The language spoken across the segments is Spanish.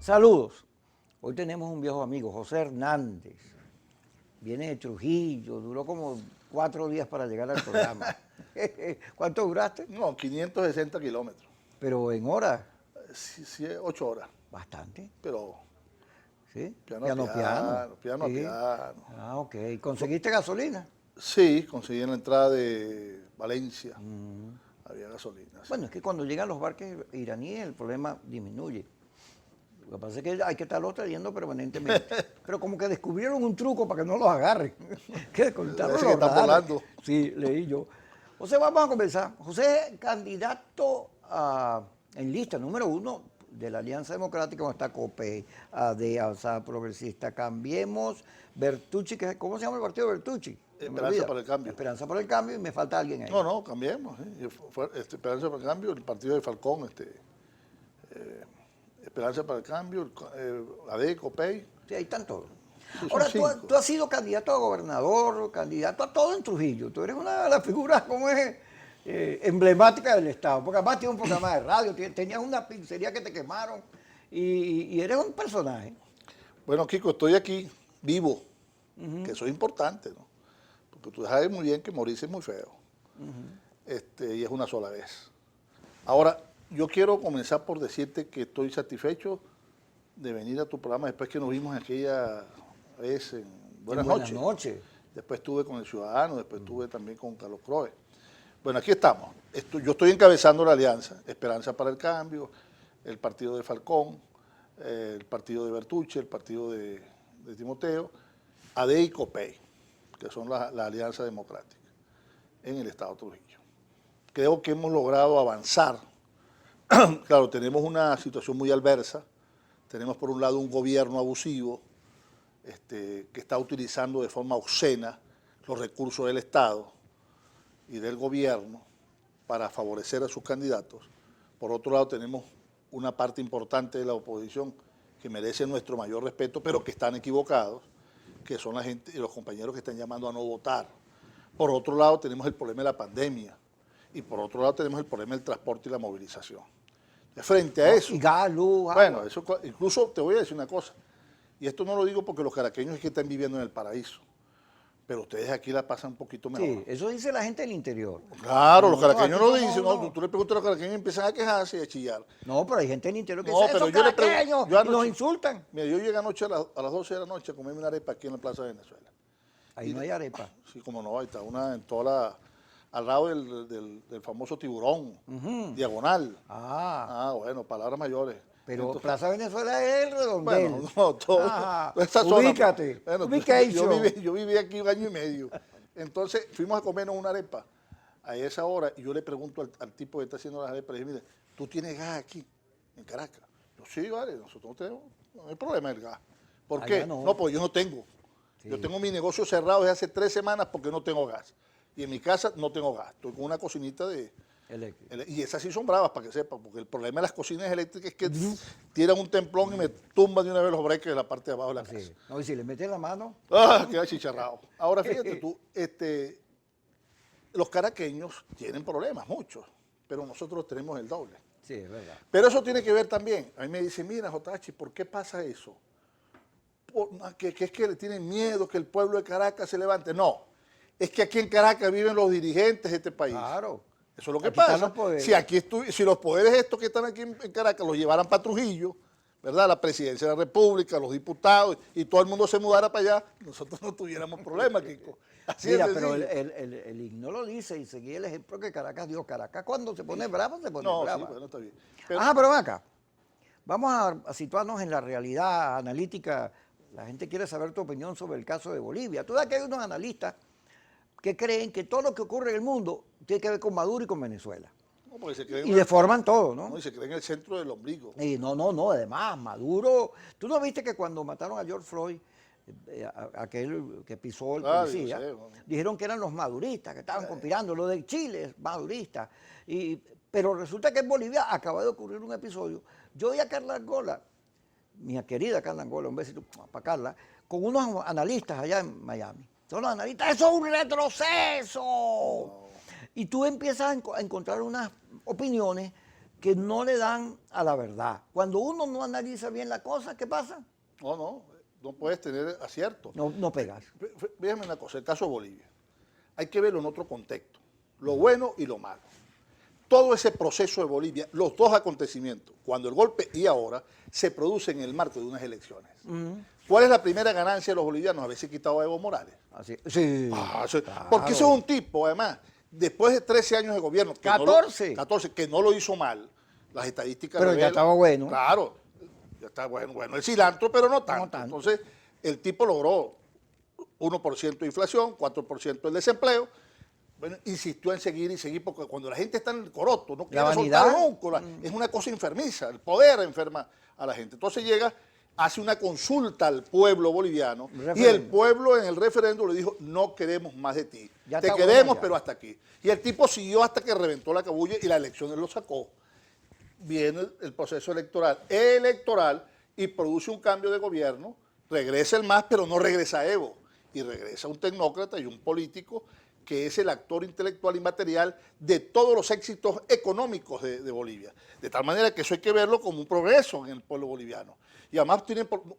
Saludos. Hoy tenemos un viejo amigo, José Hernández. Viene de Trujillo, duró como 4 días para llegar al programa. ¿Cuánto duraste? No, 560 kilómetros. Pero en horas. Sí, 8 horas. Bastante. Pero ¿Sí? piano a piano. Sí. Ah, ok. ¿Conseguiste gasolina? Sí, conseguí en la entrada de Valencia. Había gasolina. Sí. Bueno, es que cuando llegan los barcos iraníes el problema disminuye. Lo que pasa es que hay que estarlos trayendo permanentemente. Pero como que descubrieron un truco para que no los agarren. Que contaron Parece los que están radares. volando. Sí, leí yo. José, vamos a comenzar. José es candidato en lista número 1 de la Alianza Democrática, donde está COPEI, AD, Avanzada Progresista, Cambiemos, Bertucci, ¿cómo se llama el partido Bertucci? Esperanza para el Cambio. Esperanza para el Cambio, y me falta alguien ahí. No, cambiemos. Esperanza para el Cambio, el partido de Falcón, Esperanza para el Cambio, AD, COPEI. Sí, ahí están todos. Sí, Ahora, son tú has sido candidato a gobernador, candidato a todo en Trujillo. Tú eres una de las figuras, como es, emblemáticas del Estado. Porque además tienes un programa de radio, tenías una pizzería que te quemaron y eres un personaje. Bueno, Kiko, estoy aquí vivo, que eso es importante, ¿no? Porque tú sabes muy bien que morirse es muy feo. Y es una sola vez. Ahora, yo quiero comenzar por decirte que estoy satisfecho de venir a tu programa después que nos vimos aquella vez en Buenas Noches. Después estuve con El Ciudadano, después estuve también con Carlos Croes. Bueno, aquí estamos. Yo estoy encabezando la alianza Esperanza para el Cambio, el partido de Falcón, el partido de Bertucci, el partido de Timoteo, AD y COPEI, que son la alianza democrática en el Estado de Trujillo. Creo que hemos logrado avanzar. Claro, tenemos una situación muy adversa. Tenemos por un lado un gobierno abusivo que está utilizando de forma obscena los recursos del Estado y del gobierno para favorecer a sus candidatos. Por otro lado tenemos una parte importante de la oposición que merece nuestro mayor respeto, pero que están equivocados, que son la gente y los compañeros que están llamando a no votar. Por otro lado tenemos el problema de la pandemia y por otro lado tenemos el problema del transporte y la movilización. Frente a eso, Y gas, luz, agua. bueno, eso, incluso te voy a decir una cosa, y esto no lo digo porque los caraqueños es que están viviendo en el paraíso, pero ustedes aquí la pasan un poquito mejor. Sí, eso dice la gente del interior. Claro, los caraqueños aquí no dicen, somos no, tú le preguntas a los caraqueños y empiezan a quejarse y a chillar. No, pero hay gente del interior que No, dice, pero esos yo le caraqueños, yo y nos insultan. Mira, yo llegué anoche a las 12 de la noche a comerme una arepa aquí en la Plaza de Venezuela. Ahí no hay arepa. Sí, como no, ahí está una en al lado del famoso Tiburón, diagonal. Bueno, palabras mayores. Pero Entonces, Plaza Venezuela es el redondel. bueno, no, todo. Esa zona. Ubícate. Bueno, Ubication. yo viví aquí 1 año y medio. Entonces fuimos a comernos una arepa a esa hora y yo le pregunto al tipo que está haciendo las arepas, le dije, mire, ¿tú tienes gas aquí en Caracas? Yo, sí, vale, nosotros no tenemos, no hay problema el gas. ¿Por qué? No, pues yo no tengo. Sí. Yo tengo mi negocio cerrado desde hace 3 semanas porque no tengo gas. Y en mi casa no tengo gas. Estoy con una cocinita de... Y esas sí son bravas, para que sepan, porque el problema de las cocinas eléctricas es que tiran un templón y me tumban de una vez los breakers de la parte de abajo de la casa. No, y si le metes la mano... Queda chicharrado. Ahora fíjate tú, los caraqueños tienen problemas, muchos, pero nosotros tenemos el doble. Sí, es verdad. Pero eso tiene que ver también. A mí me dicen, mira, Jotachi, ¿por qué pasa eso? Que es que le tienen miedo que el pueblo de Caracas se levante. No, es que aquí en Caracas viven los dirigentes de este país. Claro. Eso es lo que aquí pasa. Si los poderes estos que están aquí en Caracas los llevaran para Trujillo, ¿verdad? La presidencia de la República, los diputados, y todo el mundo se mudara para allá, nosotros no tuviéramos problemas, Kiko. Así mira, es pero el himno lo dice y seguía el ejemplo que Caracas dio. Caracas cuando se pone brava, se pone brava. Sí, bueno, está bien. Pero ven acá. Vamos a situarnos en la realidad analítica. La gente quiere saber tu opinión sobre el caso de Bolivia. Tú sabes que hay unos analistas que creen que todo lo que ocurre en el mundo tiene que ver con Maduro y con Venezuela. No, y deforman todo, ¿no? No, y se creen en el centro del ombligo. Y no, además, Maduro... ¿Tú no viste que cuando mataron a George Floyd, aquel que pisó el policía, dijeron que eran los maduristas, que estaban conspirando, lo de Chile es madurista, pero resulta que en Bolivia acaba de ocurrir un episodio. Yo vi a Carla Angola, mi querida Carla Angola, un besito para Carla, con unos analistas allá en Miami. Son los analistas, ¡eso es un retroceso! No. Y tú empiezas a encontrar unas opiniones que no le dan a la verdad. Cuando uno no analiza bien la cosa, ¿qué pasa? No puedes tener acierto. No pegas. Fíjame una cosa, el caso de Bolivia. Hay que verlo en otro contexto, lo bueno y lo malo. Todo ese proceso de Bolivia, los dos acontecimientos, cuando el golpe y ahora, se producen en el marco de unas elecciones. ¿Cuál es la primera ganancia de los bolivianos? Haberse quitado a Evo Morales. Así, sí, claro. Porque eso es un tipo, además, después de 13 años de gobierno, 14, que no lo hizo mal, las estadísticas pero revelan, ya estaba bueno. Claro, ya está bueno el cilantro, pero no tanto. Entonces, el tipo logró 1% de inflación, 4% del desempleo. Bueno, insistió en seguir y seguir, porque cuando la gente está en el coroto, no quiere soltar nunca, es una cosa enfermiza, el poder enferma a la gente. Entonces llega, hace una consulta al pueblo boliviano, y el pueblo en el referéndum le dijo, no queremos más de ti, te queremos pero hasta aquí. Y el tipo siguió hasta que reventó la cabulla y la elección lo sacó. Viene el proceso electoral y produce un cambio de gobierno, regresa el MAS, pero no regresa Evo, y regresa un tecnócrata y un político que es el actor intelectual y material de todos los éxitos económicos de Bolivia. De tal manera que eso hay que verlo como un progreso en el pueblo boliviano. Y además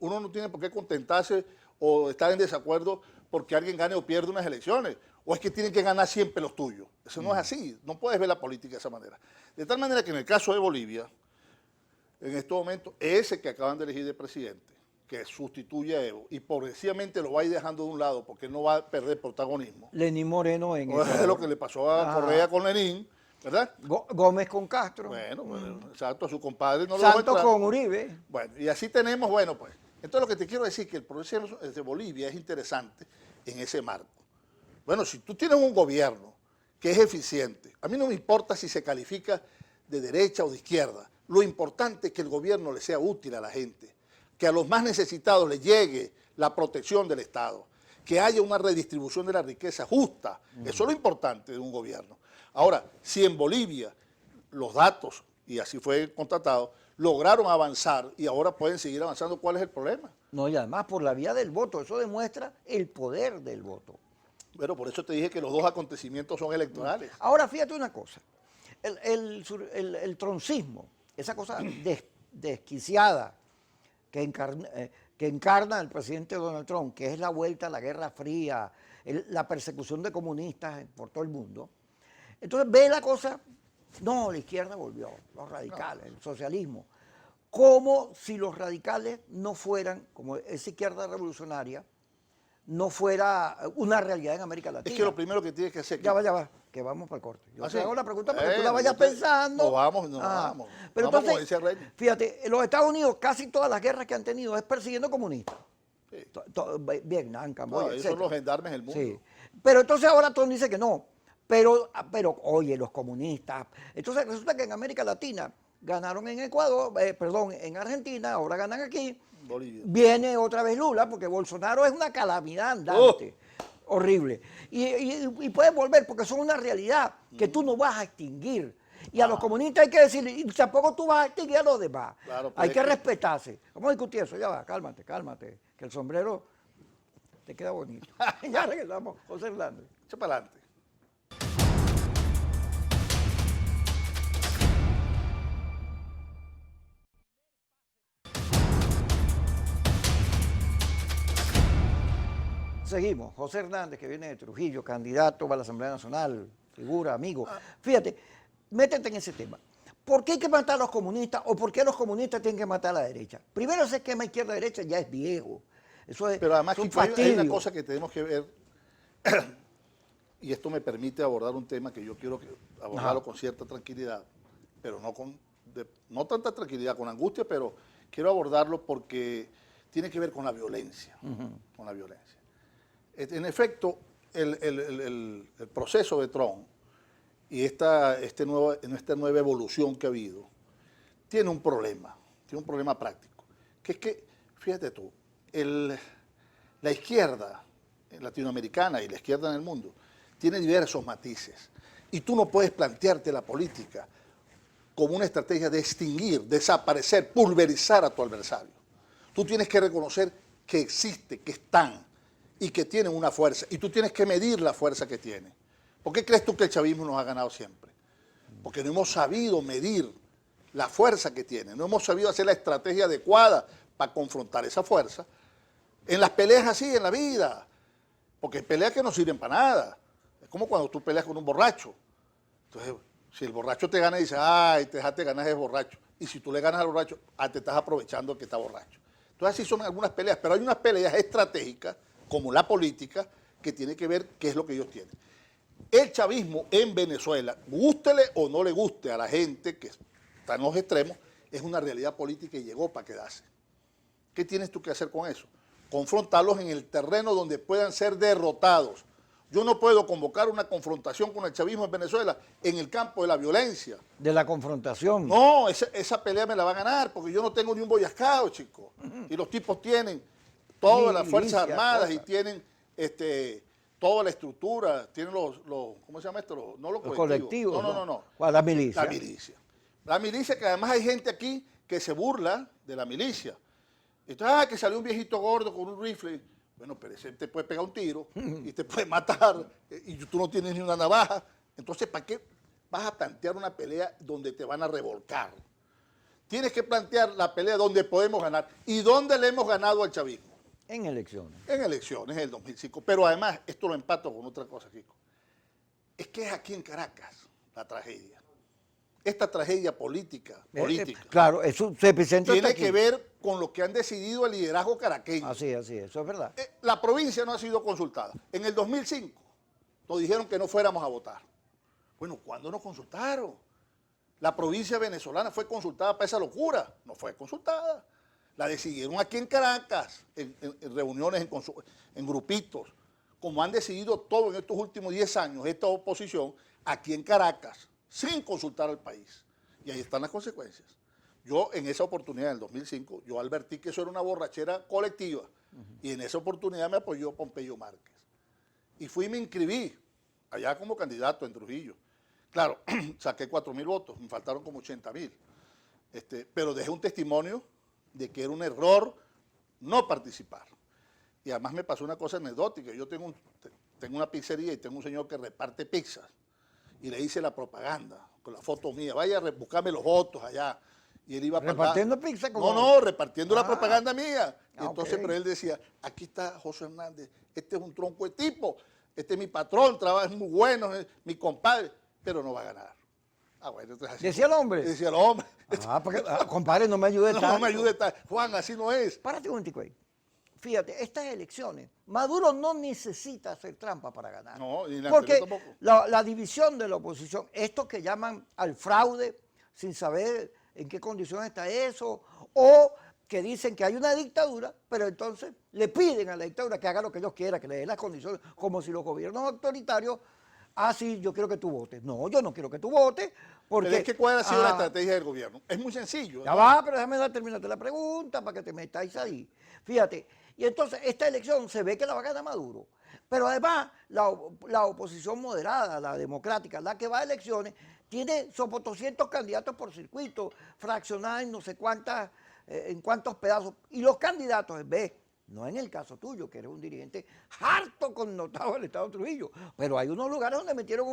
uno no tiene por qué contentarse o estar en desacuerdo porque alguien gane o pierde unas elecciones, o es que tienen que ganar siempre los tuyos. Eso no es así, no puedes ver la política de esa manera. De tal manera que en el caso de Bolivia, en estos momentos, ese que acaban de elegir de presidente, que sustituye a Evo, y progresivamente lo va a ir dejando de un lado porque no va a perder protagonismo. Lenín Moreno en es lo que le pasó a Correa con Lenín, ¿verdad? Gómez con Castro. Bueno, exacto, a su compadre no Santos lo va a con Uribe. Bueno, y así tenemos, bueno, pues. Entonces lo que te quiero decir es que el proceso de Bolivia es interesante en ese marco. Bueno, si tú tienes un gobierno que es eficiente, a mí no me importa si se califica de derecha o de izquierda, lo importante es que el gobierno le sea útil a la gente, que a los más necesitados les llegue la protección del Estado, que haya una redistribución de la riqueza justa. Eso es lo importante de un gobierno. Ahora, si en Bolivia los datos, y así fue constatado, lograron avanzar y ahora pueden seguir avanzando, ¿cuál es el problema? No, y además por la vía del voto, eso demuestra el poder del voto. Bueno, por eso te dije que los dos acontecimientos son electorales. Ahora, fíjate una cosa, el troncismo, esa cosa desquiciada, que encarna el presidente Donald Trump, que es la vuelta a la Guerra Fría, la persecución de comunistas por todo el mundo. Entonces ve la cosa, no, la izquierda volvió, los radicales, el socialismo. Como si los radicales no fueran, como esa izquierda revolucionaria, no fuera una realidad en América Latina. Es que lo primero que tienes que hacer... Ya va, que vamos para el corte. Yo te hago la pregunta para que tú la vayas pensando. No vamos. Pero vamos entonces, fíjate, en los Estados Unidos casi todas las guerras que han tenido es persiguiendo comunistas. Sí. Vietnam, Camboya, esos son los gendarmes del mundo. Sí. Pero entonces ahora Trump dice que no. Pero oye, los comunistas. Entonces resulta que en América Latina ganaron en Ecuador, en Argentina, ahora ganan aquí. Bolivia. Viene otra vez Lula, porque Bolsonaro es una calamidad andante. Horrible. Y pueden volver, porque son una realidad que tú no vas a extinguir. Y a los comunistas hay que decirle, y tampoco tú vas a extinguir a los demás. Claro, hay que respetarse. Vamos a discutir eso, ya va, cálmate, que el sombrero te queda bonito. Ya regresamos, José Hernández. Echa para adelante. Seguimos. José Hernández, que viene de Trujillo, candidato para la Asamblea Nacional, figura, amigo. Fíjate, métete en ese tema. ¿Por qué hay que matar a los comunistas o por qué los comunistas tienen que matar a la derecha? Primero, ese esquema izquierda-derecha ya es viejo. Eso es, pero además hay una cosa que tenemos que ver, y esto me permite abordar un tema que yo quiero abordarlo con cierta tranquilidad, pero no tanta tranquilidad, con angustia, pero quiero abordarlo porque tiene que ver con la violencia, con la violencia. En efecto, el proceso de Trump y esta nueva evolución que ha habido tiene un problema práctico, que es que, fíjate tú, la izquierda latinoamericana y la izquierda en el mundo tiene diversos matices y tú no puedes plantearte la política como una estrategia de extinguir, desaparecer, pulverizar a tu adversario. Tú tienes que reconocer que existe, que están y que tienen una fuerza, y tú tienes que medir la fuerza que tienen. ¿Por qué crees tú que el chavismo nos ha ganado siempre? Porque no hemos sabido medir la fuerza que tiene, no hemos sabido hacer la estrategia adecuada para confrontar esa fuerza. En las peleas así, en la vida, porque hay peleas que no sirven para nada. Es como cuando tú peleas con un borracho. Entonces, si el borracho te gana y dice, ay, te dejaste ganar ese borracho. Y si tú le ganas al borracho, te estás aprovechando que está borracho. Entonces así son algunas peleas, pero hay unas peleas estratégicas, como la política, que tiene que ver qué es lo que ellos tienen. El chavismo en Venezuela, gústele o no le guste a la gente que está en los extremos, es una realidad política y llegó para quedarse. ¿Qué tienes tú que hacer con eso? Confrontarlos en el terreno donde puedan ser derrotados. Yo no puedo convocar una confrontación con el chavismo en Venezuela en el campo de la violencia. De la confrontación. No, esa pelea me la va a ganar porque yo no tengo ni un boyascado, chico. Y los tipos tienen todas las Fuerzas Armadas y tienen toda la estructura, tienen los ¿cómo se llama esto? No los colectivos. No. La milicia. La milicia. La milicia, que además hay gente aquí que se burla de la milicia. Entonces, que salió un viejito gordo con un rifle. Bueno, pero ese te puede pegar un tiro y te puede matar y tú no tienes ni una navaja. Entonces, ¿para qué vas a plantear una pelea donde te van a revolcar? Tienes que plantear la pelea donde podemos ganar. ¿Y dónde le hemos ganado al chavismo? En elecciones. En elecciones, en el 2005. Pero además, esto lo empato con otra cosa, Kiko. Es que es aquí en Caracas la tragedia. Esta tragedia política. Claro, eso se presenta tiene que ver con lo que han decidido el liderazgo caraqueño. Así, eso es verdad. La provincia no ha sido consultada. En el 2005 nos dijeron que no fuéramos a votar. Bueno, ¿cuándo nos consultaron? La provincia venezolana fue consultada para esa locura. No fue consultada. La decidieron aquí en Caracas, en reuniones, en grupitos. Como han decidido todo en estos últimos 10 años, esta oposición, aquí en Caracas, sin consultar al país. Y ahí están las consecuencias. Yo en esa oportunidad, en el 2005, yo advertí que eso era una borrachera colectiva. Y en esa oportunidad me apoyó Pompeyo Márquez. Y fui y me inscribí allá como candidato en Trujillo. Claro, saqué 4.000 votos, me faltaron como 80.000. Pero dejé un testimonio de que era un error no participar. Y además me pasó una cosa anecdótica. Yo tengo una pizzería y tengo un señor que reparte pizzas. Y le hice la propaganda con la foto mía. Vaya a buscarme los votos allá. Y él iba ¿Repartiendo pizza? No, repartiendo la propaganda mía. Y entonces, pero él decía, aquí está José Hernández, este es un tronco de tipo, este es mi patrón, trabaja, es muy bueno, es mi compadre, pero no va a ganar. Bueno, entonces así. ¿Decía el hombre? Decía el hombre. Porque, compadre, no me ayude tanto. No me ayude tanto. Juan, así no es. Párate un momentico ahí. Fíjate, estas elecciones, Maduro no necesita hacer trampa para ganar. No, ni la porque tampoco. La división de la oposición, estos que llaman al fraude sin saber en qué condiciones está eso, o que dicen que hay una dictadura, pero entonces le piden a la dictadura que haga lo que ellos quieran, que le dé las condiciones, como si los gobiernos autoritarios, sí, yo quiero que tú votes. No, yo no quiero que tú votes, porque... Pero es que ¿cuál ha sido la estrategia del gobierno? Es muy sencillo. Ya va, pero déjame terminarte la pregunta para que te metáis ahí. Fíjate, y entonces esta elección se ve que la va a ganar Maduro. Pero además, la oposición moderada, la democrática, la que va a elecciones, tiene sobre 200 candidatos por circuito, fraccionados en no sé cuántas, en cuántos pedazos. Y los candidatos, en vez, no en el caso tuyo, que eres un dirigente harto connotado del Estado de Trujillo, pero hay unos lugares donde metieron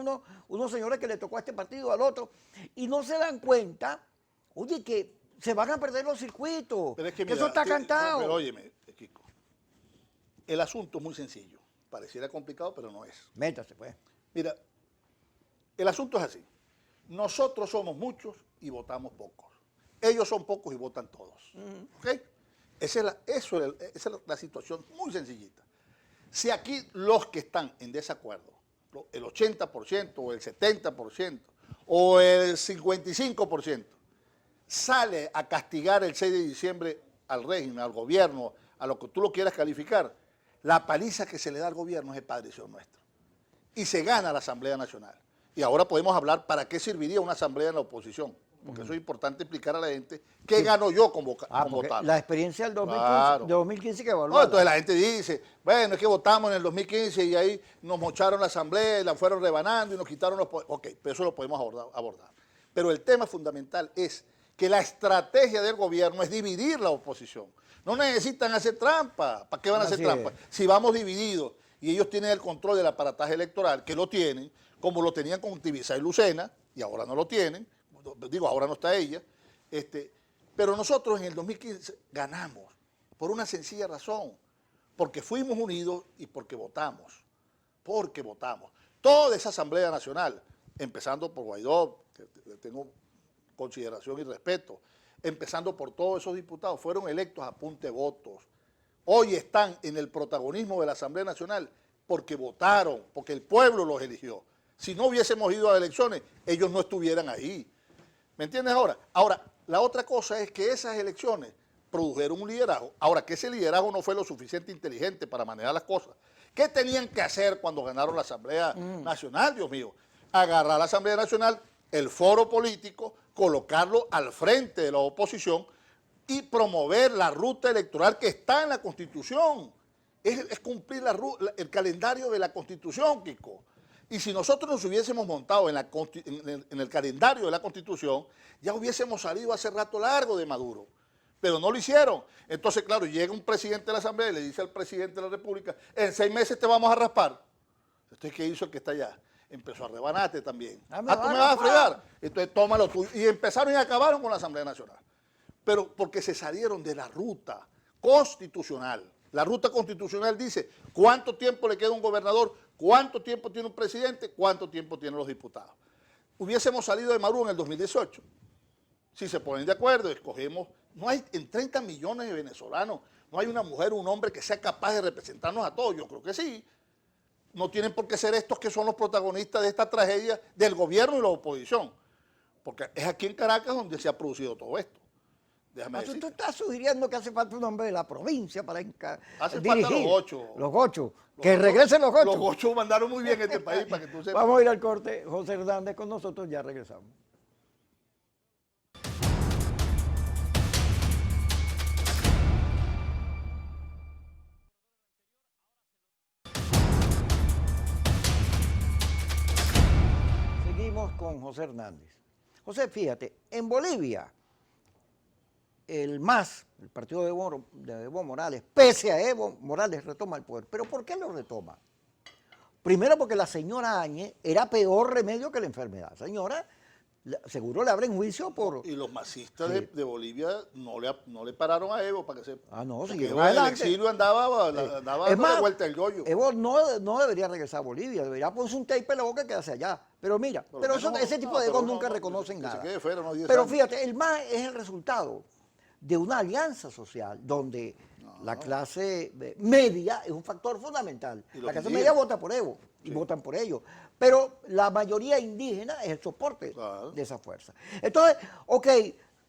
unos señores que le tocó a este partido, al otro, y no se dan cuenta, oye, que se van a perder los circuitos, pero es que mira, eso está cantado. Pero óyeme, Kiko, el asunto es muy sencillo. Pareciera complicado, pero no es. Métase, pues. Mira, el asunto es así. Nosotros somos muchos y votamos pocos. Ellos son pocos y votan todos. ¿Ok? Esa es la situación muy sencillita. Si aquí los que están en desacuerdo, el 80% o el 70% o el 55%, sale a castigar el 6 de diciembre al régimen, al gobierno, a lo que tú lo quieras calificar, la paliza que se le da al gobierno es el Padre Dios nuestro. Y se gana la Asamblea Nacional. Y ahora podemos hablar para qué serviría una asamblea en la oposición. Porque eso es importante explicar a la gente qué gano yo con votar. La experiencia del 2015, claro. 2015 que evaluó. No, entonces la gente dice, bueno, es que votamos en el 2015 y ahí nos mocharon la asamblea y la fueron rebanando y nos quitaron los poderes. Ok, pero eso lo podemos abordar. Pero el tema fundamental es que la estrategia del gobierno es dividir la oposición. No necesitan hacer trampa. ¿Para qué van a hacer trampa? Si vamos divididos y ellos tienen el control del aparataje electoral, que lo tienen, como lo tenían con Tibisay y Lucena, y ahora no lo tienen, digo, ahora no está ella, Pero nosotros en el 2015 ganamos por una sencilla razón, porque fuimos unidos y porque votamos. Porque votamos. Toda esa Asamblea Nacional, empezando por Guaidó, que le tengo consideración y respeto, empezando por todos esos diputados, fueron electos a punta de votos. Hoy están en el protagonismo de la Asamblea Nacional porque votaron, porque el pueblo los eligió. Si no hubiésemos ido a elecciones, ellos no estuvieran ahí. ¿Me entiendes ahora? Ahora, la otra cosa es que esas elecciones produjeron un liderazgo. Ahora, que ese liderazgo no fue lo suficiente inteligente para manejar las cosas. ¿Qué tenían que hacer cuando ganaron la Asamblea Nacional, Dios mío? Agarrar la Asamblea Nacional, el foro político, colocarlo al frente de la oposición y promover la ruta electoral que está en la Constitución. Es cumplir el calendario de la Constitución, Kiko. Y si nosotros nos hubiésemos montado en el calendario de la Constitución, ya hubiésemos salido hace rato largo de Maduro. Pero no lo hicieron. Entonces, claro, llega un presidente de la Asamblea y le dice al presidente de la República, en 6 meses te vamos a raspar. Entonces, ¿qué hizo el que está allá? Empezó a rebanarte también. ¿Tú me vas a fregar? Entonces, tómalo tú. Y empezaron y acabaron con la Asamblea Nacional. Pero porque se salieron de la ruta constitucional. La ruta constitucional dice cuánto tiempo le queda a un gobernador, cuánto tiempo tiene un presidente, cuánto tiempo tienen los diputados. Hubiésemos salido de Maduro en el 2018. Si se ponen de acuerdo, escogemos, no hay en 30 millones de venezolanos, no hay una mujer o un hombre que sea capaz de representarnos a todos. Yo creo que sí. No tienen por qué ser estos que son los protagonistas de esta tragedia del gobierno y la oposición. Porque es aquí en Caracas donde se ha producido todo esto. Déjame decir. Tú estás sugiriendo que hace falta un hombre de la provincia para hace dirigir. Falta los 8. Los 8. Que regresen los 8. Los 8 mandaron muy bien este país para que tú sepas. Vamos a ir al corte. José Hernández con nosotros, ya regresamos. Seguimos con José Hernández. José, fíjate, en Bolivia, el MAS, el partido de Evo Morales, pese a Evo Morales, retoma el poder. ¿Pero por qué lo retoma? Primero porque la señora Áñez era peor remedio que la enfermedad. Señora, seguro le abren juicio por... Y los masistas de Bolivia no le pararon a Evo para que sepa. Ah, no, sí. Evo en el exilio andaba dando vuelta el yoyo. Evo no debería regresar a Bolivia, debería ponerse un tape en la boca y quedarse allá. Pero mira, ese tipo de egos nunca reconocen nada. Pero fíjate, el MAS es el resultado de una alianza social donde la clase media es un factor fundamental. La clase media vota por Evo y votan por ellos. Pero la mayoría indígena es el soporte de esa fuerza. Entonces, ok,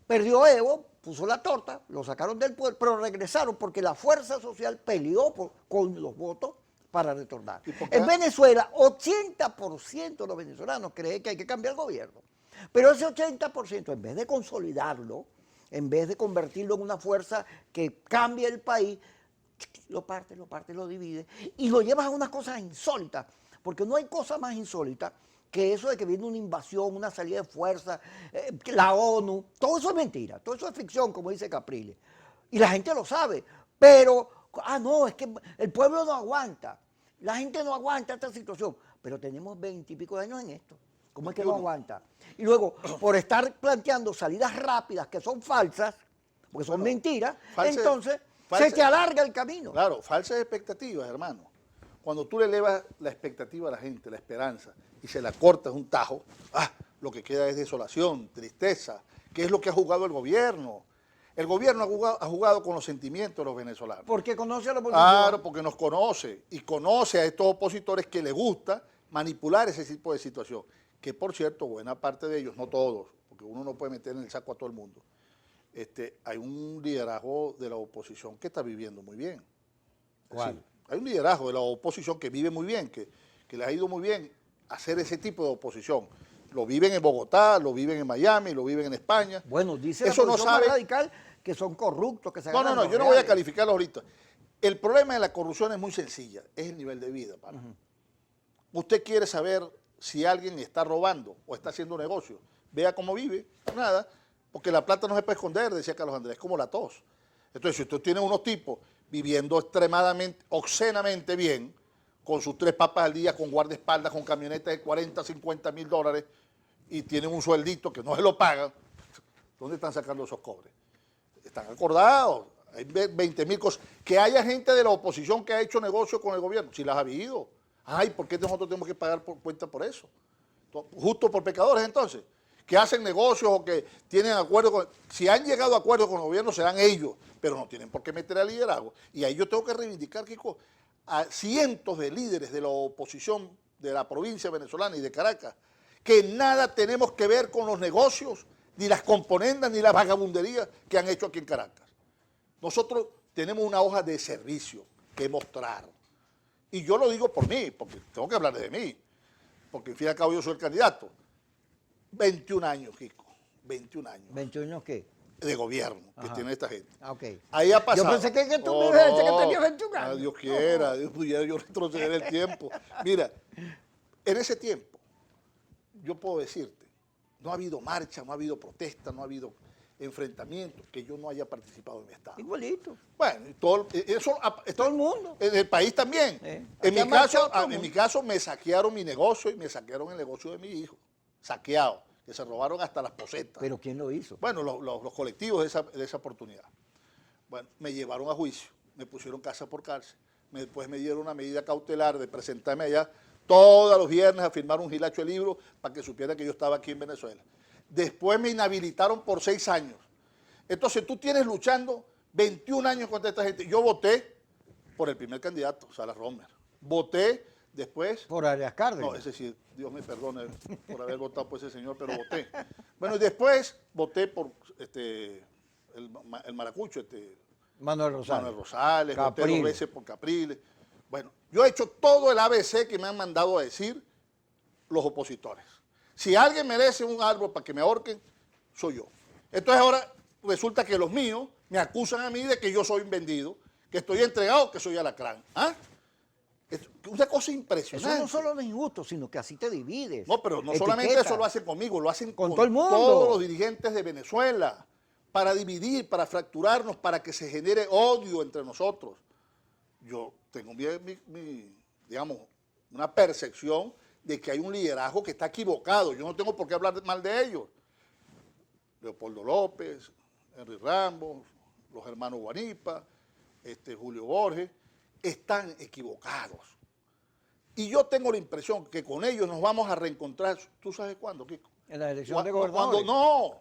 perdió Evo, puso la torta, lo sacaron del poder, pero regresaron porque la fuerza social peleó con los votos para retornar. En Venezuela, 80% de los venezolanos creen que hay que cambiar el gobierno. Pero ese 80%, en vez de consolidarlo, en vez de convertirlo en una fuerza que cambie el país, lo parte, lo divide y lo llevas a unas cosas insólitas. Porque no hay cosa más insólita que eso de que viene una invasión, una salida de fuerza, la ONU, todo eso es mentira, todo eso es ficción, como dice Capriles. Y la gente lo sabe, pero, no, es que el pueblo no aguanta, la gente no aguanta esta situación, pero tenemos 20 y pico de años en esto. ¿Cómo es que no aguanta? Y luego, por estar planteando salidas rápidas que son falsas, porque son mentiras, entonces se te alarga el camino. Claro, falsas expectativas, hermano. Cuando tú le elevas la expectativa a la gente, la esperanza, y se la cortas un tajo, lo que queda es desolación, tristeza, que es lo que ha jugado el gobierno. El gobierno ha jugado con los sentimientos de los venezolanos. Porque conoce a la oposición. Claro, porque nos conoce, y conoce a estos opositores que les gusta manipular ese tipo de situación. Que, por cierto, buena parte de ellos, no todos, porque uno no puede meter en el saco a todo el mundo, hay un liderazgo de la oposición que está viviendo muy bien. ¿Cuál? Sí. Hay un liderazgo de la oposición que vive muy bien, que les ha ido muy bien hacer ese tipo de oposición. Lo viven en Bogotá, lo viven en Miami, lo viven en España. Bueno, dice la oposición más radical que son corruptos, que se ganan No, yo no voy a calificarlo ahorita. El problema de la corrupción es muy sencilla, es el nivel de vida. Usted quiere saber si alguien está robando o está haciendo negocio, vea cómo vive, nada, porque la plata no se puede esconder, decía Carlos Andrés, es como la tos. Entonces, si usted tiene unos tipos viviendo extremadamente, obscenamente bien, con sus 3 papas al día, con guardaespaldas, con camionetas de 40, 50 mil dólares, y tienen un sueldito que no se lo pagan, ¿Dónde están sacando esos cobres? Están acordados, hay 20.000 cosas. Que haya gente de la oposición que ha hecho negocio con el gobierno, si las ha habido. Ay, ¿por qué nosotros tenemos que pagar cuenta por eso? Justo por pecadores, entonces. Que hacen negocios o que tienen acuerdos con... Si han llegado a acuerdos con el gobierno, serán ellos, pero no tienen por qué meter al liderazgo. Y ahí yo tengo que reivindicar, Kiko, a cientos de líderes de la oposición de la provincia venezolana y de Caracas, que nada tenemos que ver con los negocios, ni las componendas, ni las vagabunderías que han hecho aquí en Caracas. Nosotros tenemos una hoja de servicio que mostrar. Y yo lo digo por mí, porque tengo que hablar de mí, porque al fin y al cabo yo soy el candidato. 21 años, Kiko, 21 años. ¿21 años qué? De gobierno que tiene esta gente. Ok. Ahí ha pasado. Yo pensé que tú me dijiste que tenías 21 años. Dios quiera, Dios pudiera yo retroceder el tiempo. Mira, en ese tiempo, yo puedo decirte, no ha habido marcha, no ha habido protesta, no ha habido enfrentamiento que yo no haya participado en mi estado. Igualito. Bueno, y todo el mundo. En el país también. En mi caso me saquearon mi negocio y me saquearon el negocio de mi hijo. Saqueado, que se robaron hasta las posetas. ¿Pero quién lo hizo? Bueno, los colectivos de esa oportunidad. Bueno, me llevaron a juicio, me pusieron casa por cárcel, después me dieron una medida cautelar de presentarme allá todos los viernes a firmar un gilacho de libro para que supiera que yo estaba aquí en Venezuela. Después me inhabilitaron por 6 años. Entonces tú tienes luchando 21 años contra esta gente. Yo voté por el primer candidato, Salas Romer. Voté después... Por Arias Cárdenas. No, ese sí, Dios me perdone por haber votado por ese señor, pero voté. Bueno, y después voté por el maracucho, Manuel Rosales. Manuel Rosales, Capriles. voté 2 veces por Capriles. Bueno, yo he hecho todo el ABC que me han mandado a decir los opositores. Si alguien merece un árbol para que me ahorquen, soy yo. Entonces ahora resulta que los míos me acusan a mí de que yo soy un vendido, que estoy entregado, que soy alacrán. ¿Ah? Es una cosa impresionante. Eso no solo es injusto, sino que así te divides. No, pero no solamente eso lo hacen conmigo, lo hacen con todo el mundo. Todos los dirigentes de Venezuela, para dividir, para fracturarnos, para que se genere odio entre nosotros. Yo tengo digamos, una percepción de que hay un liderazgo que está equivocado. Yo no tengo por qué hablar mal de ellos. Leopoldo López, Henry Ramos, los hermanos Guanipa, Julio Borges, están equivocados. Y yo tengo la impresión que con ellos nos vamos a reencontrar, ¿tú sabes cuándo, Kiko? En la elección de gobernadores.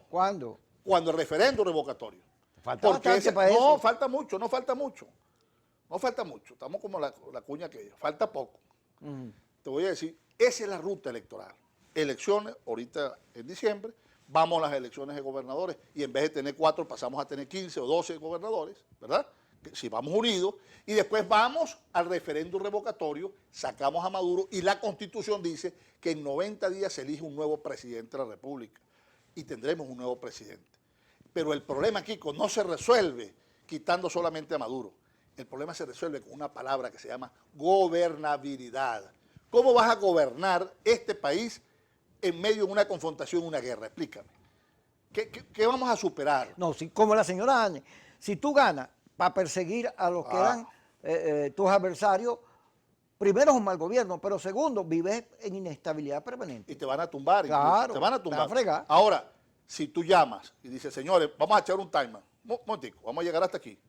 ¿Cuándo? Cuando el referéndum revocatorio. Falta bastante para eso. No, falta mucho, no falta mucho. No falta mucho, estamos como la cuña aquella, falta poco. Te voy a decir, esa es la ruta electoral. Elecciones, ahorita en diciembre, vamos a las elecciones de gobernadores y en vez de tener 4 pasamos a tener 15 o 12 gobernadores, ¿verdad? Si vamos unidos, y después vamos al referéndum revocatorio, sacamos a Maduro y la Constitución dice que en 90 días se elige un nuevo presidente de la República y tendremos un nuevo presidente. Pero el problema, Kiko, no se resuelve quitando solamente a Maduro. El problema se resuelve con una palabra que se llama gobernabilidad. ¿Cómo vas a gobernar este país en medio de una confrontación, una guerra? Explícame. ¿Qué vamos a superar? No, como la señora Áñez, si tú ganas para perseguir a los que eran tus adversarios, primero es un mal gobierno, pero segundo, vives en inestabilidad permanente. Y te van a tumbar. Claro, te van a tumbar. te van a fregar. Ahora, si tú llamas y dices, señores, vamos a echar un timer, un momentico, vamos a llegar hasta aquí.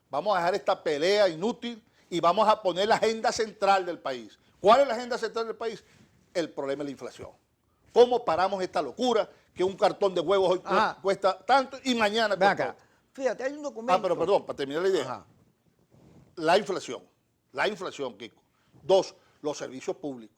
Vamos a dejar esta pelea inútil y vamos a poner la agenda central del país. ¿Cuál es la agenda central del país? El problema de la inflación. ¿Cómo paramos esta locura que un cartón de huevos hoy cuesta tanto y mañana cuesta acá. Fíjate, hay un documento. Pero perdón, para terminar la idea. La inflación, Kiko. 2, los servicios públicos.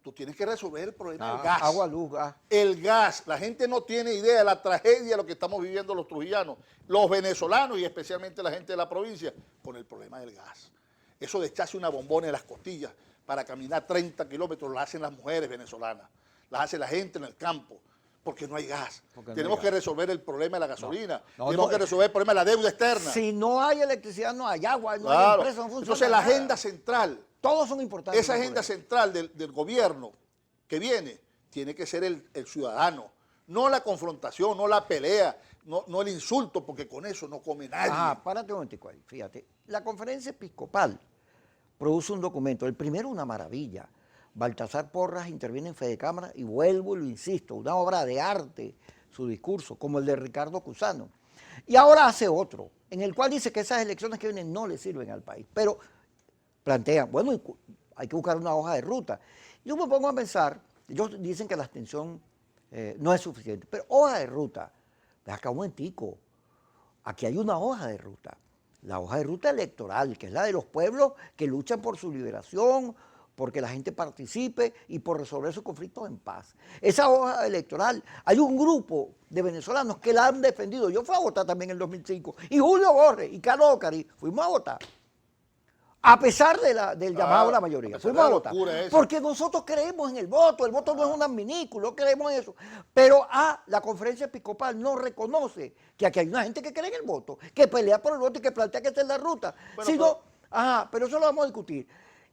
Tú tienes que resolver el problema del gas. Agua, luz, gas. El gas. La gente no tiene idea de la tragedia de lo que estamos viviendo los trujillanos, los venezolanos y especialmente la gente de la provincia con el problema del gas. Eso de echarse una bombona en las costillas para caminar 30 kilómetros lo hacen las mujeres venezolanas, las hace la gente en el campo, porque no hay gas. Tenemos que resolver el problema de la gasolina, tenemos que resolver el problema de la deuda externa. Si no hay electricidad, no hay agua, no hay empresa, no funciona. Entonces la agenda central, todos son importantes. esa agenda central del gobierno que viene, tiene que ser el ciudadano, no la confrontación, no la pelea, no el insulto, porque con eso no come nadie. Párate un momentico ahí, fíjate. La conferencia episcopal produce un documento, el primero una maravilla. Baltasar Porras interviene en Fedecámara y vuelvo y lo insisto, una obra de arte su discurso, como el de Ricardo Cusano. Y ahora hace otro, en el cual dice que esas elecciones que vienen no le sirven al país. Pero plantean, bueno, hay que buscar una hoja de ruta. Yo me pongo a pensar, ellos dicen que la abstención no es suficiente, pero hoja de ruta, ve acá un momentico, aquí hay una hoja de ruta, la hoja de ruta electoral, que es la de los pueblos que luchan por su liberación, porque la gente participe y por resolver sus conflictos en paz. Esa hoja electoral, hay un grupo de venezolanos que la han defendido. Yo fui a votar también en el 2005, y Julio Borges y Carlos Ocari fuimos a votar. A pesar del llamado a la mayoría, fuimos a votar. Porque nosotros creemos en el voto no es un adminículo, creemos en eso. Pero la conferencia episcopal no reconoce que aquí hay una gente que cree en el voto, que pelea por el voto y que plantea que esta es la ruta. Bueno, pero eso lo vamos a discutir.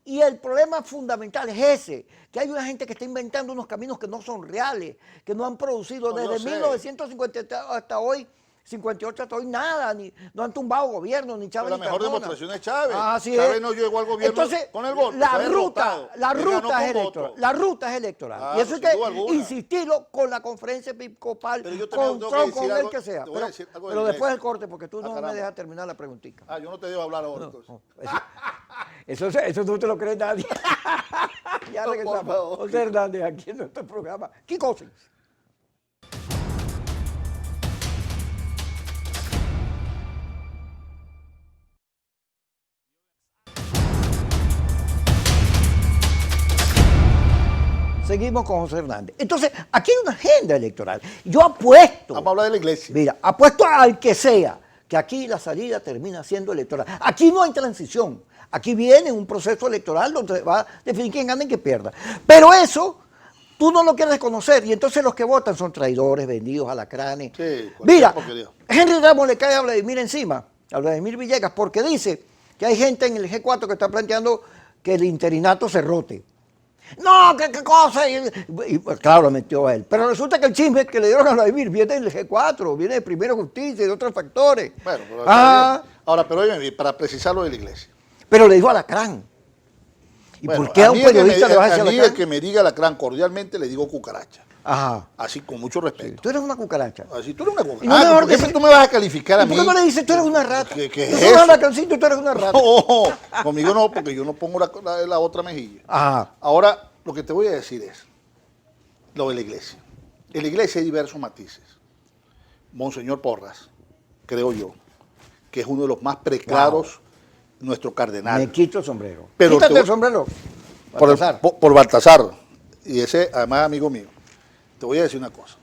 Y el problema fundamental es ese, que hay una gente que está inventando unos caminos que no son reales, que no han producido desde 1950 hasta hoy, 58 hasta hoy nada, no han tumbado gobierno, ni Chávez. Pero la mejor demostración es Chávez. Chávez no llegó al gobierno con el voto. La ruta es electoral. Y eso hay que insistirlo con la conferencia episcopal, con Trump, con el que sea. Pero después del corte, porque tú no me dejas terminar la preguntita. Yo no te debo hablar ahora, entonces. Eso no te lo cree nadie. Ya regresamos. José Hernández, aquí en nuestro programa. ¿Qué cosas? Seguimos con José Hernández. Entonces, aquí hay una agenda electoral. Yo apuesto. Vamos a hablar de la iglesia. Mira, apuesto al que sea, que aquí la salida termina siendo electoral. Aquí no hay transición. Aquí viene un proceso electoral donde va a definir quién gana y quién pierda. Pero eso tú no lo quieres reconocer, y entonces los que votan son traidores, vendidos, alacranes. Sí, mira, Henry Ramos le cae a Vladimir encima, a Vladimir Villegas, porque dice que hay gente en el G4 que está planteando que el interinato se rote. No, ¿qué cosa? Y claro, lo metió a él. Pero resulta que el chisme que le dieron a Vladimir viene del G4, viene de Primera Justicia y de otros factores. Bueno, pero ahora, pero oye, para precisar lo de la iglesia. Pero le dijo Alacrán. ¿Y bueno, por qué a un periodista le vas a decir Alacrán? A mí el que me diga Alacrán cordialmente le digo cucaracha. Ajá. Así, con mucho respeto. Sí, tú eres una cucaracha. Así, tú eres una cucaracha. ¿Por qué tú me vas a calificar a mí? ¿Por qué no le dices tú eres una rata? ¿Qué tú es eres Alacancito y tú eres una rata. No, conmigo no, porque yo no pongo la otra mejilla. Ajá. Ahora, lo que te voy a decir es lo de la iglesia. En la iglesia hay diversos matices. Monseñor Porras, creo yo, que es uno de los más preclaros, nuestro cardenal. Me quito el sombrero. Pero quítate el sombrero. Por Baltasar. Y ese, además, amigo mío. Te voy a decir una cosa.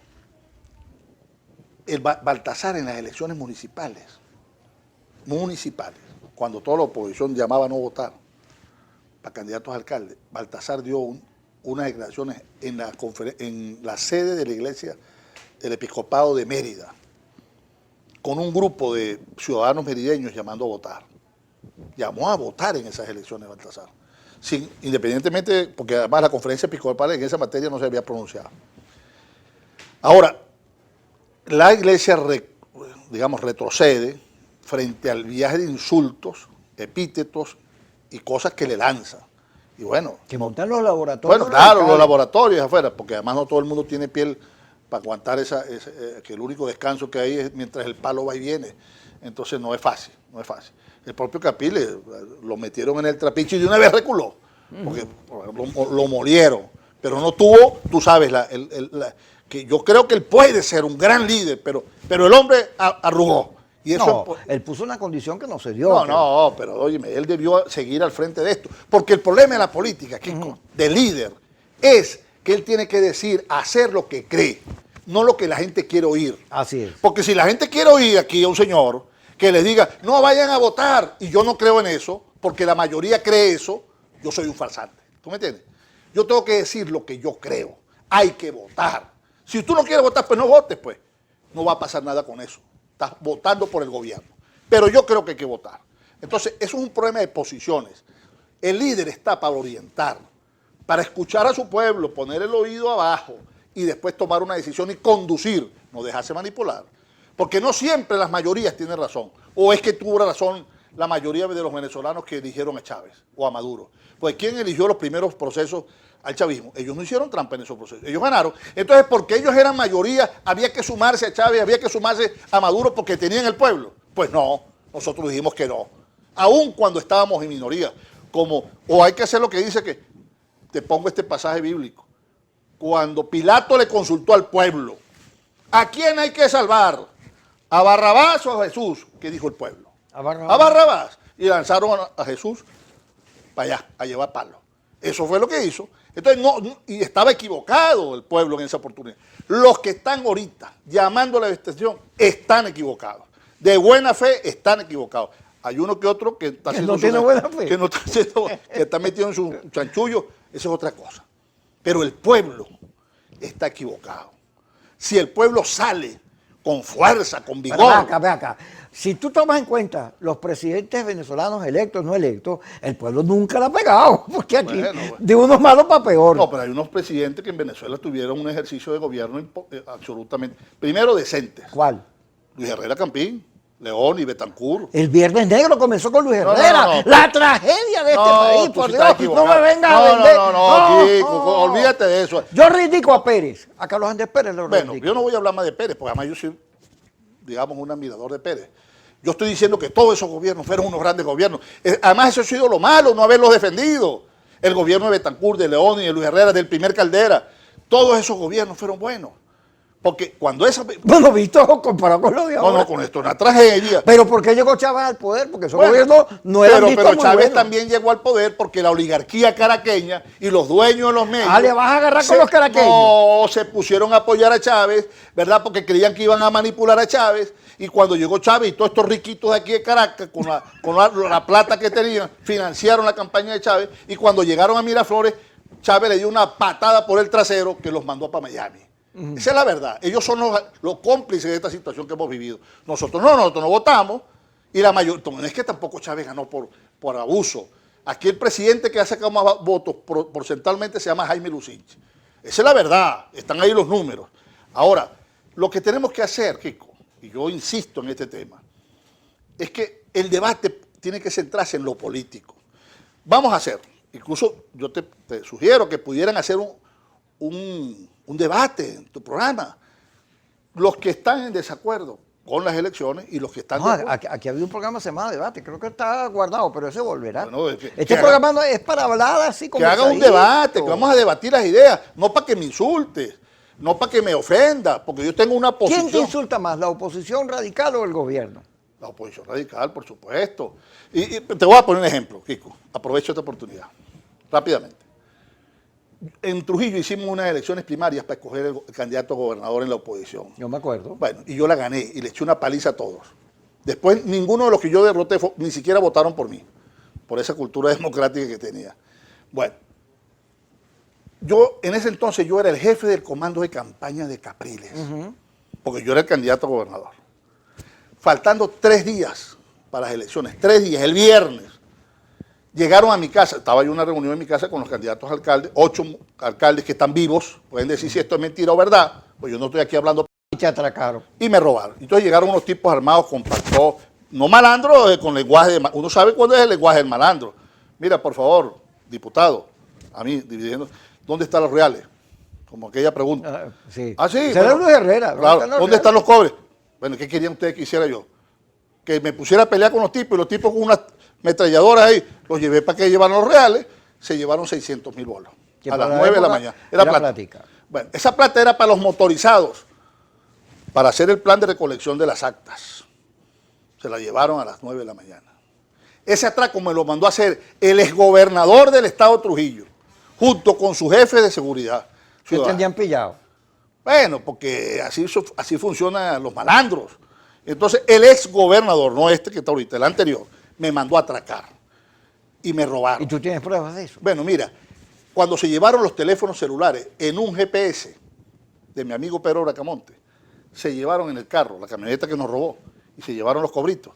El Baltasar en las elecciones municipales, cuando toda la oposición llamaba a no votar para candidatos a alcalde, Baltasar dio unas declaraciones en la sede de la iglesia del Episcopado de Mérida, con un grupo de ciudadanos merideños llamando a votar. Llamó a votar en esas elecciones Baltasar, independientemente, porque además la conferencia episcopal en esa materia no se había pronunciado. Ahora, la iglesia, retrocede frente al viaje de insultos, epítetos y cosas que le lanza. Y bueno. Que montan los laboratorios. Bueno, claro, los laboratorios afuera, porque además no todo el mundo tiene piel para aguantar que el único descanso que hay es mientras el palo va y viene. Entonces no es fácil. El propio Capriles lo metieron en el trapiche y de una vez reculó, porque lo molieron. Pero no tuvo, tú sabes, que yo creo que él puede ser un gran líder, pero el hombre arrugó. Y eso él puso una condición que no se dio. Pero óyeme, él debió seguir al frente de esto. Porque el problema de la política, de líder, es que él tiene que decir, hacer lo que cree, no lo que la gente quiere oír. Así es. Porque si la gente quiere oír aquí a un señor que les diga, no vayan a votar, y yo no creo en eso, porque la mayoría cree eso, yo soy un farsante. ¿Tú me entiendes? Yo tengo que decir lo que yo creo. Hay que votar. Si tú no quieres votar, pues no votes, pues. No va a pasar nada con eso. Estás votando por el gobierno. Pero yo creo que hay que votar. Entonces, eso es un problema de posiciones. El líder está para orientar, para escuchar a su pueblo, poner el oído abajo y después tomar una decisión y conducir, no dejarse manipular. Porque no siempre las mayorías tienen razón. O es que tuvo razón la mayoría de los venezolanos que eligieron a Chávez o a Maduro. Pues ¿quién eligió los primeros procesos al chavismo. Ellos no hicieron trampa en esos procesos. Ellos ganaron. Entonces, porque ellos eran mayoría, había que sumarse a Chávez, había que sumarse a Maduro porque tenían el pueblo. Pues no, nosotros dijimos que no. Aún cuando estábamos en minoría. O hay que hacer lo que dice que, te pongo este pasaje bíblico. Cuando Pilato le consultó al pueblo, ¿a quién hay que salvar? ¿A Barrabás o a Jesús? ¿Qué dijo el pueblo? A Barrabás. A Barrabás. Y lanzaron a Jesús para allá, a llevar palos. Eso fue lo que hizo. Entonces, y estaba equivocado el pueblo en esa oportunidad. Los que están ahorita llamando a la detención están equivocados. De buena fe están equivocados. Hay uno que otro que está haciendo no tiene buena fe. que no está haciendo, que está metido en su chanchullo. Eso es otra cosa. Pero el pueblo está equivocado. Si el pueblo sale con fuerza, con vigor. Ve acá. Si tú tomas en cuenta los presidentes venezolanos electos, no electos, el pueblo nunca la ha pegado, porque aquí de unos malos para peor. No, pero hay unos presidentes que en Venezuela tuvieron un ejercicio de gobierno absolutamente, primero decentes. ¿Cuál? Luis Herrera Campín, León y Betancourt. El Viernes Negro comenzó con Luis Herrera. La tragedia de este país, por Dios. No me vengas a vender. Chico, olvídate de eso. Yo reivindico a Pérez, a Carlos Andrés Pérez lo reivindico. Bueno, yo no voy a hablar más de Pérez, porque además yo soy, digamos, un admirador de Pérez. Yo estoy diciendo que todos esos gobiernos fueron unos grandes gobiernos. Además, eso ha sido lo malo, no haberlos defendido. El gobierno de Betancourt, de León y de Luis Herrera, del primer Caldera. Todos esos gobiernos fueron buenos. Porque cuando esa... Bueno, visto comparado con lo de ahora. No, con esto es una tragedia. Pero ¿por qué llegó Chávez al poder? Porque esos gobiernos no eran vistos Pero muy Chávez buenos. también llegó al poder porque la oligarquía caraqueña y los dueños de los medios... ¿le vas a agarrar con los caraqueños? No, se pusieron a apoyar a Chávez, ¿verdad? Porque creían que iban a manipular a Chávez. Y cuando llegó Chávez y todos estos riquitos de aquí de Caracas, con la plata que tenían, financiaron la campaña de Chávez. Y cuando llegaron a Miraflores, Chávez le dio una patada por el trasero que los mandó para Miami. Esa es la verdad. Ellos son los cómplices de esta situación que hemos vivido. Nosotros no votamos. Y la mayoría, no es que tampoco Chávez ganó por abuso. Aquí el presidente que ha sacado más votos porcentualmente se llama Jaime Lucinchi. Esa es la verdad. Están ahí los números. Ahora, lo que tenemos que hacer, Kiko, y yo insisto en este tema, es que el debate tiene que centrarse en lo político. Vamos a hacer, incluso yo te sugiero que pudieran hacer un debate en tu programa. Los que están en desacuerdo con las elecciones y los que están... No, aquí había un programa llamado Debate, creo que está guardado, pero ese volverá. Bueno, este programa no es para hablar así como... Que haga un debate, que vamos a debatir las ideas, no para que me insultes, no para que me ofenda, porque yo tengo una posición... ¿Quién te insulta más, la oposición radical o el gobierno? La oposición radical, por supuesto. Y te voy a poner un ejemplo, Kiko, aprovecho esta oportunidad, rápidamente. En Trujillo hicimos unas elecciones primarias para escoger el candidato a gobernador en la oposición. Yo me acuerdo. Bueno, y yo la gané y le eché una paliza a todos. Después, ninguno de los que yo derroté ni siquiera votaron por mí, por esa cultura democrática que tenía. Bueno, en ese entonces yo era el jefe del comando de campaña de Capriles, porque yo era el candidato a gobernador. Faltando 3 días para las elecciones, 3 días, el viernes, llegaron a mi casa, estaba yo en una reunión en mi casa con los candidatos a alcaldes, 8 alcaldes que están vivos, pueden decir si esto es mentira o verdad, pues yo no estoy aquí hablando. Y te atracaron. Y me robaron. Entonces llegaron unos tipos armados con pacto, no malandro, con lenguaje de... Uno sabe cuándo es el lenguaje del malandro. Mira, por favor, diputado, a mí, dividiendo, ¿dónde están los reales? Como aquella pregunta. Sí. Ah, sí. Será Luis Herrera. Claro, ¿dónde están los cobres? Bueno, ¿qué querían ustedes que hiciera yo? Que me pusiera a pelear con los tipos y los tipos con unas metralladoras ahí, los llevé para que llevaran los reales, se llevaron 600.000 bolos. A las 9 de la mañana. Era plata. Bueno, esa plata era para los motorizados, para hacer el plan de recolección de las actas. Se la llevaron a las 9 de la mañana. Ese atraco me lo mandó a hacer el exgobernador del estado de Trujillo, junto con su jefe de seguridad. ¿Qué te habían pillado? Bueno, porque así funcionan los malandros. Entonces, el exgobernador, no este que está ahorita, el anterior, me mandó a atracar y me robaron. ¿Y tú tienes pruebas de eso? Bueno, mira, cuando se llevaron los teléfonos celulares en un GPS de mi amigo Pedro Bracamonte, se llevaron en el carro, la camioneta que nos robó, y se llevaron los cobritos.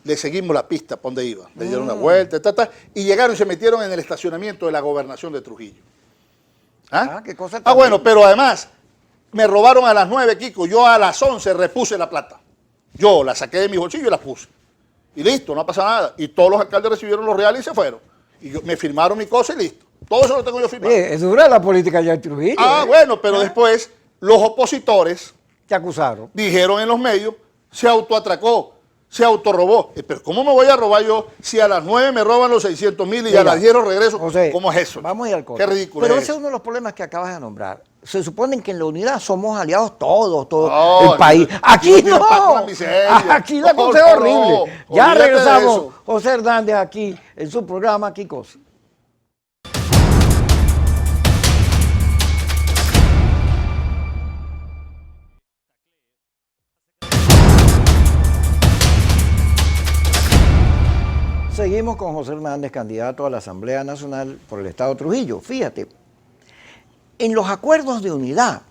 Le seguimos la pista para donde iba, le dieron una vuelta, y llegaron y se metieron en el estacionamiento de la gobernación de Trujillo. ¿Qué cosa bueno, pero además, me robaron a las 9, Kiko, yo a las 11 repuse la plata. Yo la saqué de mi bolsillo y la puse. Y listo, no pasa nada. Y todos los alcaldes recibieron los reales y se fueron. Y me firmaron mi cosa y listo. Todo eso lo tengo yo firmado. Es dura la política ya de Trujillo. Bueno, pero después los opositores te acusaron. Dijeron en los medios, se autoatracó, se autorrobó. Pero ¿cómo me voy a robar yo si a las 9 me roban los 600,000 y a las 10 los regreso? José, ¿cómo es eso? Vamos a ir al corte. Qué ridículo. Pero ese es uno de los problemas que acabas de nombrar. Se supone que en la unidad somos aliados todos, No, el país. Aquí no. Aquí la cosa es horrible. Ya regresamos. José Hernández aquí en su programa Kikosi. Seguimos con José Hernández, candidato a la Asamblea Nacional por el Estado de Trujillo. Fíjate, en los acuerdos de unidad,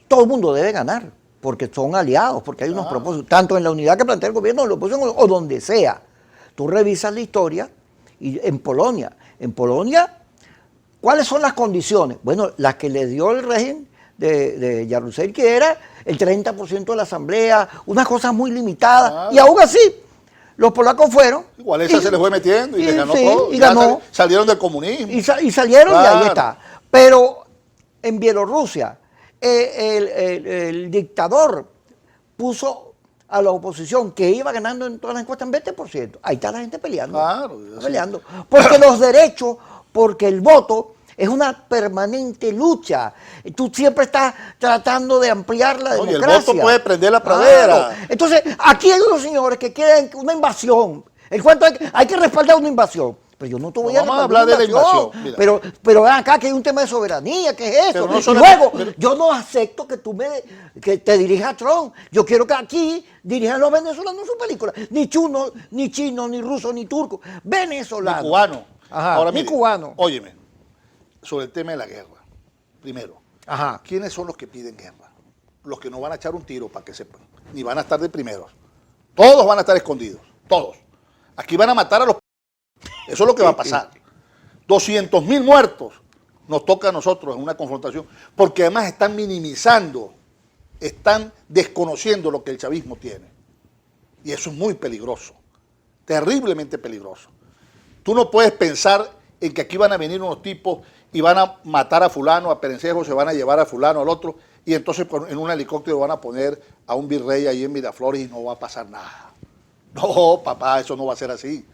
todo el mundo debe ganar, porque son aliados, porque hay unos propósitos, tanto en la unidad que plantea el gobierno, en la oposición o donde sea. Tú revisas la historia y en Polonia, ¿cuáles son las condiciones? Bueno, las que le dio el régimen de Jaruzelski, que era el 30% de la Asamblea, unas cosas muy limitadas, y aún así, los polacos fueron. Igual esa se les fue metiendo y les ganó todo. Y ganó. Salieron del comunismo. Y salieron y ahí está. Pero en Bielorrusia, el dictador puso a la oposición que iba ganando en todas las encuestas en 20%. Ahí está la gente peleando. Claro. Peleando. Porque los derechos, porque el voto es una permanente lucha. Tú siempre estás tratando de ampliar la democracia. Y el voto puede prender la pradera. Claro. Entonces, aquí hay unos señores que quieren una invasión. El cuento hay que respaldar una invasión. Pero yo no te voy a hablar de la invasión. Pero ven acá que hay un tema de soberanía, ¿qué es eso? No luego, yo no acepto que que te dirijas a Trump. Yo quiero que aquí dirijan los venezolanos su película. Ni chino, ni ruso, ni turco. Venezolano. Ni cubano. Ajá, ahora, ni cubano. Óyeme, sobre el tema de la guerra. Primero, ajá, ¿quiénes son los que piden guerra? Los que no van a echar un tiro, para que sepan. Ni van a estar de primeros. Todos van a estar escondidos. Todos. Aquí van a matar a los... Eso es lo que va a pasar. 200,000 muertos nos toca a nosotros en una confrontación, porque además están minimizando, están desconociendo lo que el chavismo tiene. Y eso es muy peligroso, terriblemente peligroso. Tú no puedes pensar en que aquí van a venir unos tipos y van a matar a fulano, a Perencejo, se van a llevar a fulano, al otro, y entonces en un helicóptero van a poner a un virrey ahí en Miraflores y no va a pasar nada. No, papá, eso no va a ser así.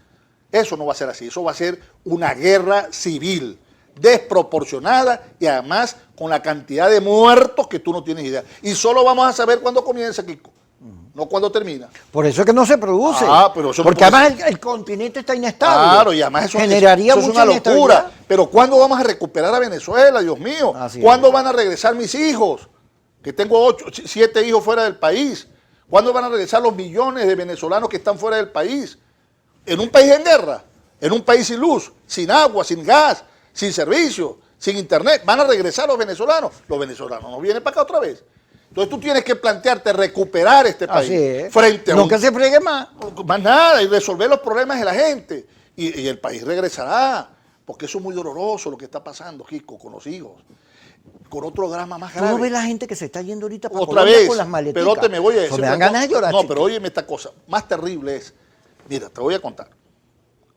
Eso no va a ser así, eso va a ser una guerra civil, desproporcionada y además con la cantidad de muertos que tú no tienes idea. Y solo vamos a saber cuándo comienza, Kiko, no cuándo termina. Por eso es que no se produce. Pero eso porque además el continente está inestable. Claro, y además eso generaría es una locura. Pero ¿cuándo vamos a recuperar a Venezuela, Dios mío? ¿Cuándo van a regresar mis hijos? Que tengo 7 hijos fuera del país. ¿Cuándo van a regresar los millones de venezolanos que están fuera del país? En un país en guerra, en un país sin luz, sin agua, sin gas, sin servicio, sin internet. ¿Van a regresar los venezolanos? Los venezolanos no vienen para acá otra vez. Entonces tú tienes que plantearte recuperar este país frente a no que se friegue más. Más nada, y resolver los problemas de la gente. Y el país regresará, porque eso es muy doloroso lo que está pasando, Kiko, con los hijos. Con otro drama más grave. ¿Tú no ves la gente que se está yendo ahorita para otra vez con las maleticas? Pero te me voy a decir. Me dan ganas de llorar. No, pero óyeme esta cosa. Más terrible es, mira, te voy a contar,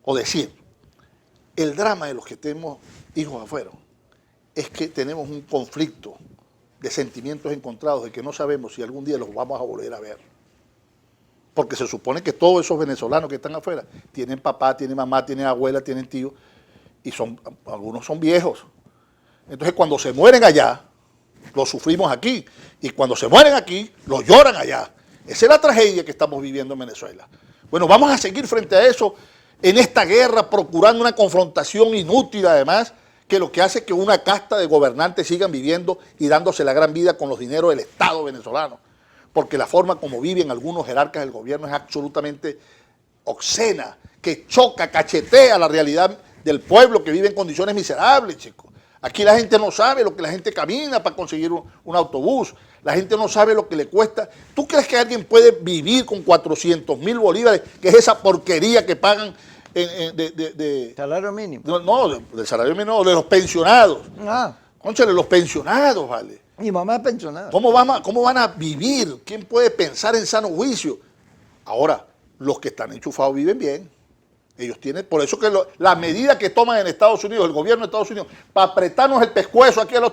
o decir, el drama de los que tenemos hijos afuera es que tenemos un conflicto de sentimientos encontrados de que no sabemos si algún día los vamos a volver a ver. Porque se supone que todos esos venezolanos que están afuera tienen papá, tienen mamá, tienen abuela, tienen tío, y algunos son viejos. Entonces cuando se mueren allá, los sufrimos aquí, y cuando se mueren aquí, los lloran allá. Esa es la tragedia que estamos viviendo en Venezuela. Bueno, vamos a seguir frente a eso en esta guerra, procurando una confrontación inútil además, que lo que hace es que una casta de gobernantes sigan viviendo y dándose la gran vida con los dineros del Estado venezolano. Porque la forma como viven algunos jerarcas del gobierno es absolutamente obscena, que choca, cachetea la realidad del pueblo que vive en condiciones miserables, chicos. Aquí la gente no sabe lo que la gente camina para conseguir un autobús. La gente no sabe lo que le cuesta. ¿Tú crees que alguien puede vivir con 400,000 bolívares, que es esa porquería que pagan salario mínimo? No, del salario mínimo, de los pensionados. Cónchale, los pensionados, vale. Mi mamá es pensionada. ¿Cómo van a vivir? ¿Quién puede pensar en sano juicio? Ahora, los que están enchufados viven bien. Ellos tienen, por eso que la medida que toman en Estados Unidos, el gobierno de Estados Unidos, para apretarnos el pescuezo aquí a los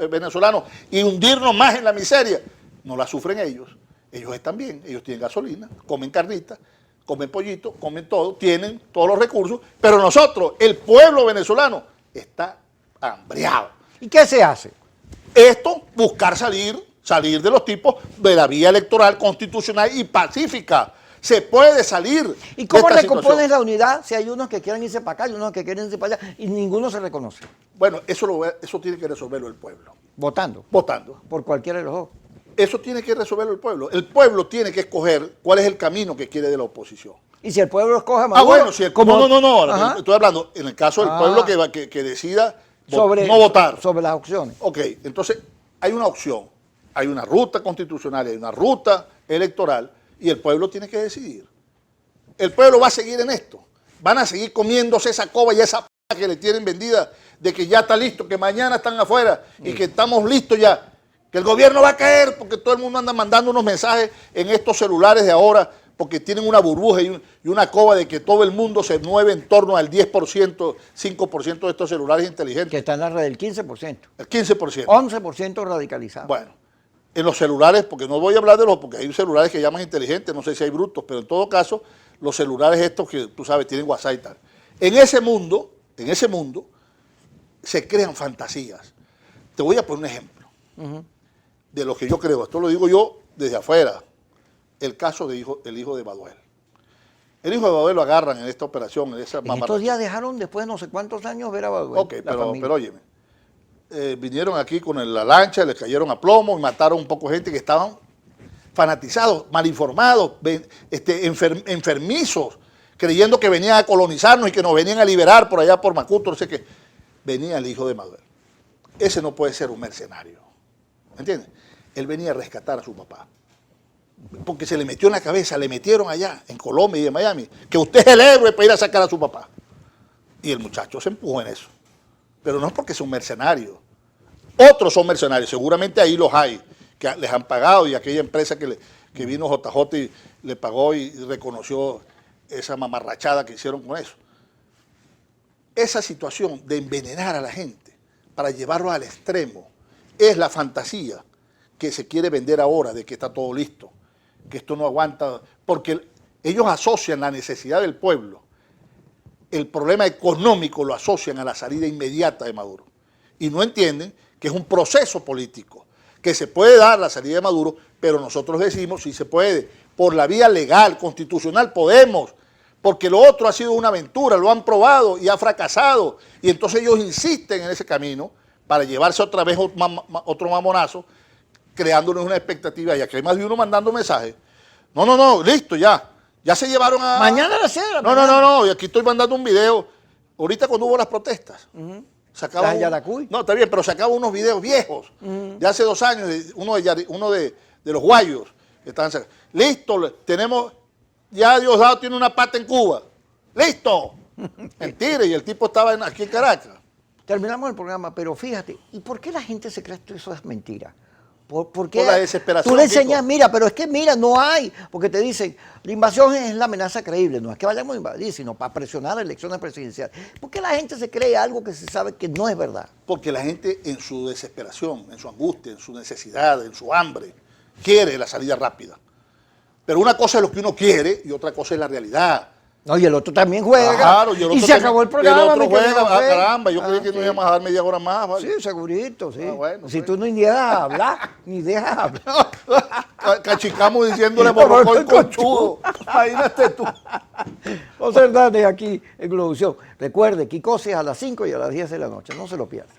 venezolanos y hundirnos más en la miseria, no la sufren ellos. Ellos están bien, ellos tienen gasolina, comen carnitas, comen pollito, comen todo, tienen todos los recursos, pero nosotros, el pueblo venezolano, está hambriado. ¿Y qué se hace? Esto, buscar salir de los tipos de la vía electoral constitucional y pacífica. Se puede salir. ¿Y cómo de esta recompones situación. la unidad si hay unos que quieren irse para acá y unos que quieren irse para allá y ninguno se reconoce? Bueno, eso tiene que resolverlo el pueblo. Votando. Votando. Por cualquiera de los dos. Eso tiene que resolverlo el pueblo. El pueblo tiene que escoger cuál es el camino que quiere de la oposición. Y si el pueblo escoge a Maduro... Bueno, si el como, no. Estoy hablando en el caso del pueblo que decida no votar. Sobre las opciones. Ok, entonces hay una opción. Hay una ruta constitucional, hay una ruta electoral y el pueblo tiene que decidir. El pueblo va a seguir en esto. Van a seguir comiéndose esa coba y esa p que le tienen vendida de que ya está listo, que mañana están afuera y que estamos listos ya. Que el gobierno va a caer porque todo el mundo anda mandando unos mensajes en estos celulares de ahora porque tienen una burbuja y una coba de que todo el mundo se mueve en torno al 10%, 5% de estos celulares inteligentes. Que está en la red del 15%. El 15%. 11% radicalizado. Bueno, en los celulares, porque no voy a hablar de porque hay celulares que llaman inteligentes, no sé si hay brutos, pero en todo caso, los celulares estos que tú sabes tienen WhatsApp y tal. En ese mundo, se crean fantasías. Te voy a poner un ejemplo de lo que yo creo. Esto lo digo yo desde afuera. El caso del hijo de Baduel. El hijo de Baduel lo agarran en esta operación, en esa En estos días dejaron después de no sé cuántos años ver a Baduel. Ok, pero óyeme. Vinieron aquí con la lancha, les cayeron a plomo y mataron un poco de gente que estaban fanatizados, mal informados, enfermizos, creyendo que venían a colonizarnos y que nos venían a liberar por allá por Macuto, no sé qué. Venía el hijo de Baduel. Ese no puede ser un mercenario. ¿Me entiendes? Él venía a rescatar a su papá. Porque se le metió en la cabeza, le metieron allá, en Colombia y en Miami, que usted es el héroe para ir a sacar a su papá. Y el muchacho se empujó en eso. Pero no es porque sea un mercenario. Otros son mercenarios, seguramente ahí los hay, que les han pagado y aquella empresa que vino JJ y le pagó y reconoció esa mamarrachada que hicieron con eso. Esa situación de envenenar a la gente para llevarlo al extremo es la fantasía que se quiere vender ahora de que está todo listo, que esto no aguanta, porque ellos asocian la necesidad del pueblo, el problema económico lo asocian a la salida inmediata de Maduro y no entienden que es un proceso político, que se puede dar la salida de Maduro, pero nosotros decimos si se puede, por la vía legal, constitucional podemos, porque lo otro ha sido una aventura, lo han probado y ha fracasado, y entonces ellos insisten en ese camino para llevarse otra vez otro mamonazo, creándonos una expectativa, y aquí hay más de uno mandando mensajes. No, listo, ya se llevaron a... Mañana a las 6 de la No, mañana. no, y aquí estoy mandando un video, ahorita cuando hubo las protestas, sacaba Yaracuy. No, está bien, pero sacaba unos videos viejos, de hace 2 años, uno de los guayos, que estaban sacando. Listo, tenemos, ya Diosdado tiene una pata en Cuba, listo. Mentira, y el tipo estaba aquí en Caracas. Terminamos el programa, pero fíjate, ¿y por qué la gente se cree que eso es mentira? ¿Por qué? Por la desesperación. Tú le enseñas, Kiko. mira, pero es que mira, no hay, porque te dicen, la invasión es la amenaza creíble, no es que vayamos a invadir, sino para presionar las elecciones presidenciales. ¿Por qué la gente se cree algo que se sabe que no es verdad? Porque la gente en su desesperación, en su angustia, en su necesidad, en su hambre, quiere la salida rápida. Pero una cosa es lo que uno quiere y otra cosa es la realidad. No, y el otro también juega. Claro, y se acabó el programa. Y el otro mi querido juega, Fred. caramba, yo creí que sí. no íbamos a dar media hora más. ¿Vale? Sí, segurito, sí. Bueno, si pues. tú ni dejas hablar, ni dejas hablar. Cachicamos diciéndole borrocó conchudo. Imagínate tú. José Hernández aquí en Globovisión. Recuerde, Kikosis a las 5 y a las 10 de la noche, no se lo pierda.